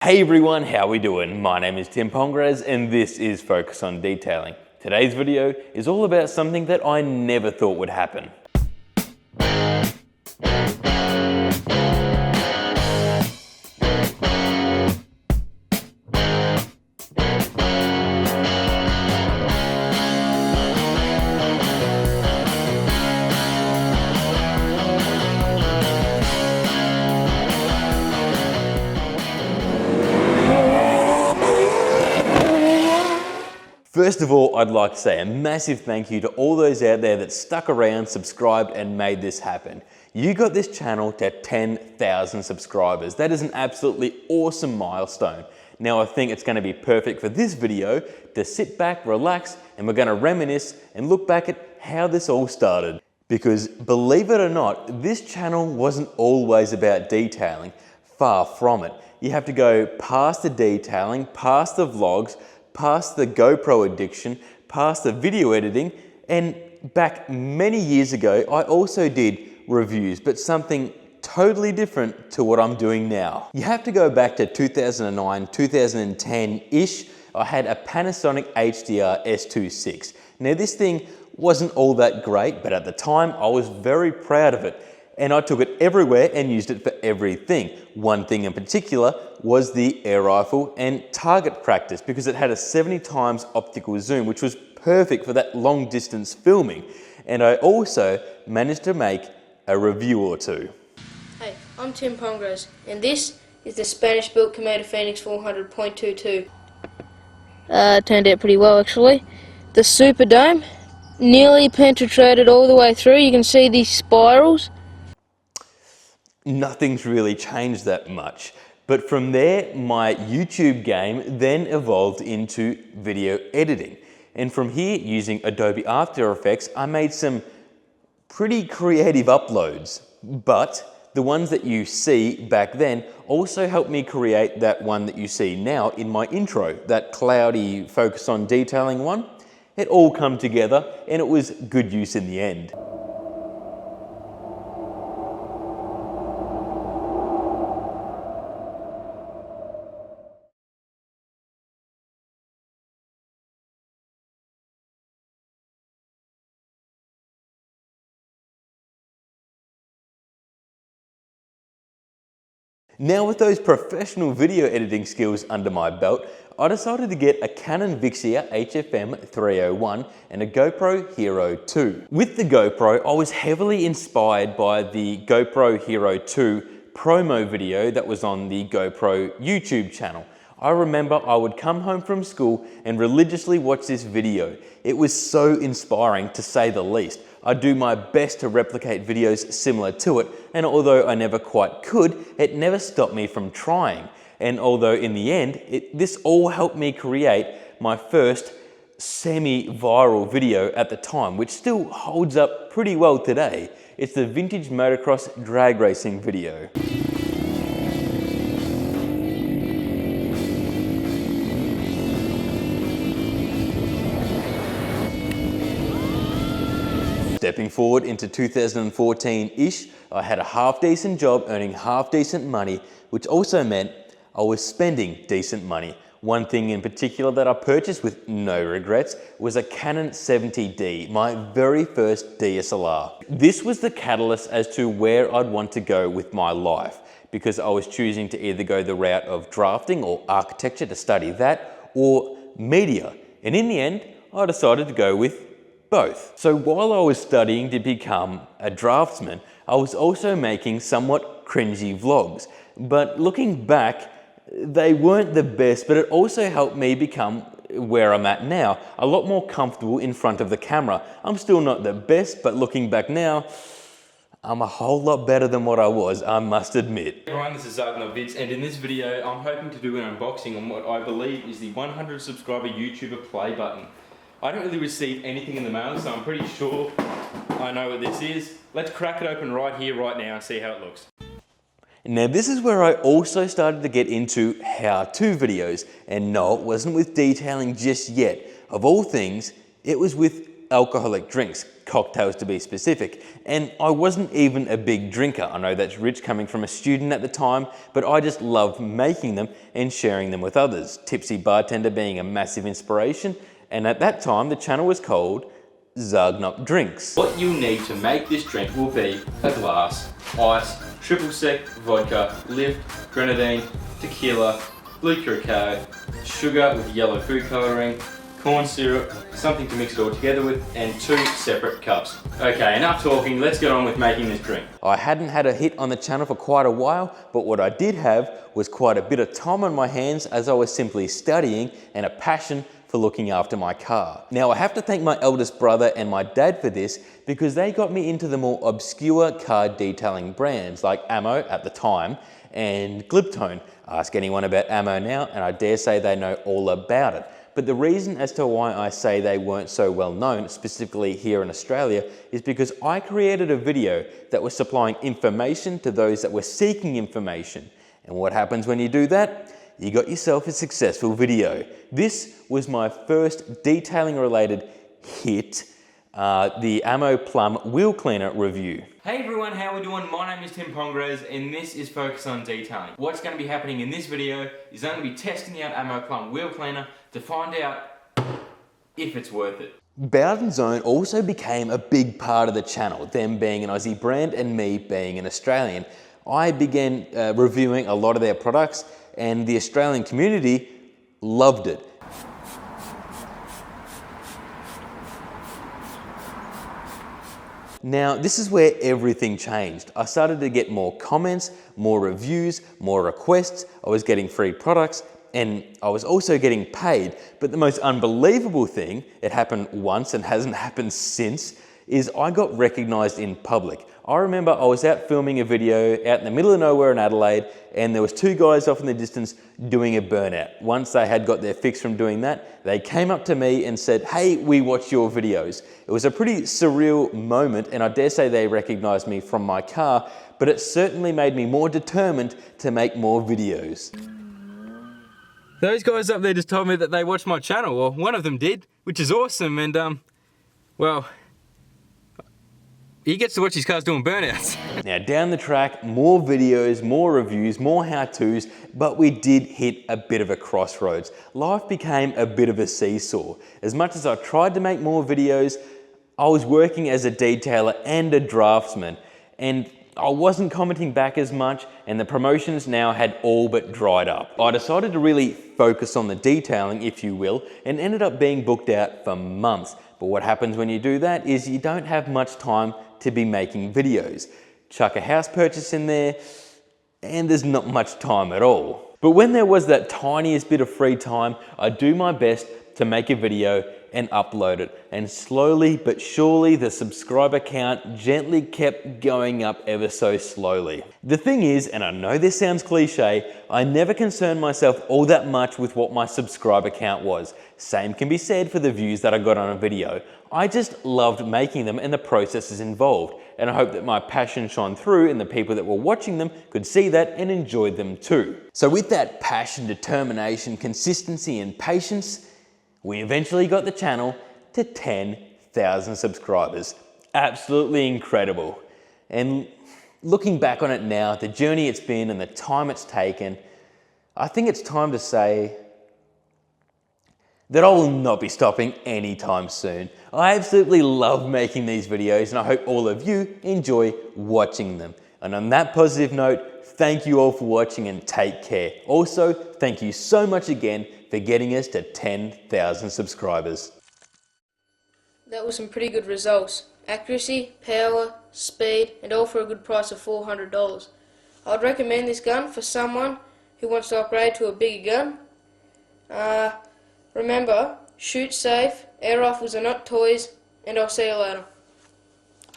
Hey everyone, how we doing? My name is Tim Pongras and this is Focus on Detailing. Today's video is all about something that I never thought would happen. First of all, I'd like to say a massive thank you to all those out there that stuck around, subscribed, and made this happen. You got this channel to 10,000 subscribers. That is an absolutely awesome milestone. Now I think it's going to be perfect for this video to sit back, relax, and we're going to reminisce and look back at how this all started. Because believe it or not, this channel wasn't always about detailing. Far from it. You have to go past the detailing, past the vlogs, past the GoPro addiction, past the video editing, and back many years ago, I also did reviews, but something totally different to what I'm doing now. You have to go back to 2009, 2010-ish. I had a Panasonic HDR S26. Now this thing wasn't all that great, but at the time I was very proud of it. And I took it everywhere and used it for everything. One thing in particular was the air rifle and target practice because it had a 70 times optical zoom, which was perfect for that long distance filming. And I also managed to make a review or two. Hey, I'm Tim Pongras, and this is the Spanish-built Komodo Phoenix 400.22. Turned out pretty well actually. The Super Dome nearly penetrated all the way through. You can see these spirals. Nothing's really changed that much. But from there, my YouTube game then evolved into video editing. And from here, using Adobe After Effects, I made some pretty creative uploads. But the ones that you see back then also helped me create that one that you see now in my intro, that cloudy focus on detailing one. It all come together and it was good use in the end. Now with those professional video editing skills under my belt, I decided to get a Canon Vixia HFM 301 and a GoPro Hero 2. With the GoPro, I was heavily inspired by the GoPro Hero 2 promo video that was on the GoPro YouTube channel. I remember I would come home from school and religiously watch this video. It was so inspiring to say the least. I do my best to replicate videos similar to it, and although I never quite could, it never stopped me from trying. And although in the end, this all helped me create my first semi-viral video at the time, which still holds up pretty well today. It's the vintage motocross drag racing video. Stepping forward into 2014-ish, I had a half-decent job earning half-decent money, which also meant I was spending decent money. One thing in particular that I purchased with no regrets was a Canon 70D, my very first DSLR. This was the catalyst as to where I'd want to go with my life, because I was choosing to either go the route of drafting or architecture to study that, or media. And in the end, I decided to go with both. So while I was studying to become a draftsman, I was also making somewhat cringy vlogs. But looking back, they weren't the best, but it also helped me become where I'm at now, a lot more comfortable in front of the camera. I'm still not the best, but looking back now, I'm a whole lot better than what I was, I must admit. Hey everyone, this is Zarknovic, and in this video I'm hoping to do an unboxing on what I believe is the 100 subscriber YouTuber play button. I don't really receive anything in the mail, so I'm pretty sure I know what this is. Let's crack it open right here, right now, and see how it looks. Now this is where I also started to get into how-to videos, and no, it wasn't with detailing just yet. Of all things, it was with alcoholic drinks, cocktails to be specific. And I wasn't even a big drinker. I know that's rich coming from a student at the time, but I just loved making them and sharing them with others. Tipsy Bartender being a massive inspiration, and at that time the channel was called Zargnop Drinks. What you'll need to make this drink will be a glass, ice, triple sec vodka, lift, grenadine, tequila, blue curacao, sugar with yellow food colouring, corn syrup, something to mix it all together with, and 2 separate cups. Okay, enough talking, let's get on with making this drink. I hadn't had a hit on the channel for quite a while, but what I did have was quite a bit of time on my hands as I was simply studying and a passion for looking after my car. Now I have to thank my eldest brother and my dad for this because they got me into the more obscure car detailing brands like Ammo at the time and Glibtone. Ask anyone about Ammo now and I dare say they know all about it. But the reason as to why I say they weren't so well known, specifically here in Australia, is because I created a video that was supplying information to those that were seeking information. And what happens when you do that? You got yourself a successful video. This was my first detailing related hit, the Ammo Plum Wheel Cleaner review. Hey everyone, how we doing? My name is Tim Pongres and this is Focus on Detailing. What's going to be happening in this video is I'm going to be testing out Ammo Plum Wheel Cleaner to find out if it's worth it. Bowden Zone also became a big part of the channel, them being an Aussie brand and me being an Australian. I began reviewing a lot of their products and the Australian community loved it. Now, this is where everything changed. I started to get more comments, more reviews, more requests. I was getting free products and I was also getting paid. But the most unbelievable thing, it happened once and hasn't happened since, is I got recognized in public. I remember I was out filming a video out in the middle of nowhere in Adelaide and there was 2 guys off in the distance doing a burnout. Once they had got their fix from doing that, they came up to me and said, "Hey, we watch your videos." It was a pretty surreal moment and I dare say they recognized me from my car, but it certainly made me more determined to make more videos. Those guys up there just told me that they watched my channel, or one of them did, which is awesome, and well, he gets to watch his cars doing burnouts. Now down the track, more videos, more reviews, more how-tos, but we did hit a bit of a crossroads. Life became a bit of a seesaw. As much as I tried to make more videos, I was working as a detailer and a draftsman, and I wasn't commenting back as much, and the promotions now had all but dried up. I decided to really focus on the detailing, if you will, and ended up being booked out for months. But what happens when you do that is you don't have much time to be making videos. Chuck a house purchase in there, and there's not much time at all. But when there was that tiniest bit of free time, I do my best to make a video and upload it. And slowly but surely the subscriber count gently kept going up ever so slowly. The thing is, and I know this sounds cliche, I never concerned myself all that much with what my subscriber count was. Same can be said for the views that I got on a video. I just loved making them and the processes involved. And I hope that my passion shone through and the people that were watching them could see that and enjoyed them too. So with that passion, determination, consistency and patience, we eventually got the channel to 10,000 subscribers. Absolutely incredible. And looking back on it now, the journey it's been and the time it's taken, I think it's time to say that I will not be stopping anytime soon. I absolutely love making these videos and I hope all of you enjoy watching them. And on that positive note, thank you all for watching and take care. Also, thank you so much again for getting us to 10,000 subscribers. That was some pretty good results. Accuracy, power, speed, and all for a good price of $400. I'd recommend this gun for someone who wants to upgrade to a bigger gun. Remember, shoot safe, air rifles are not toys, and I'll see you later.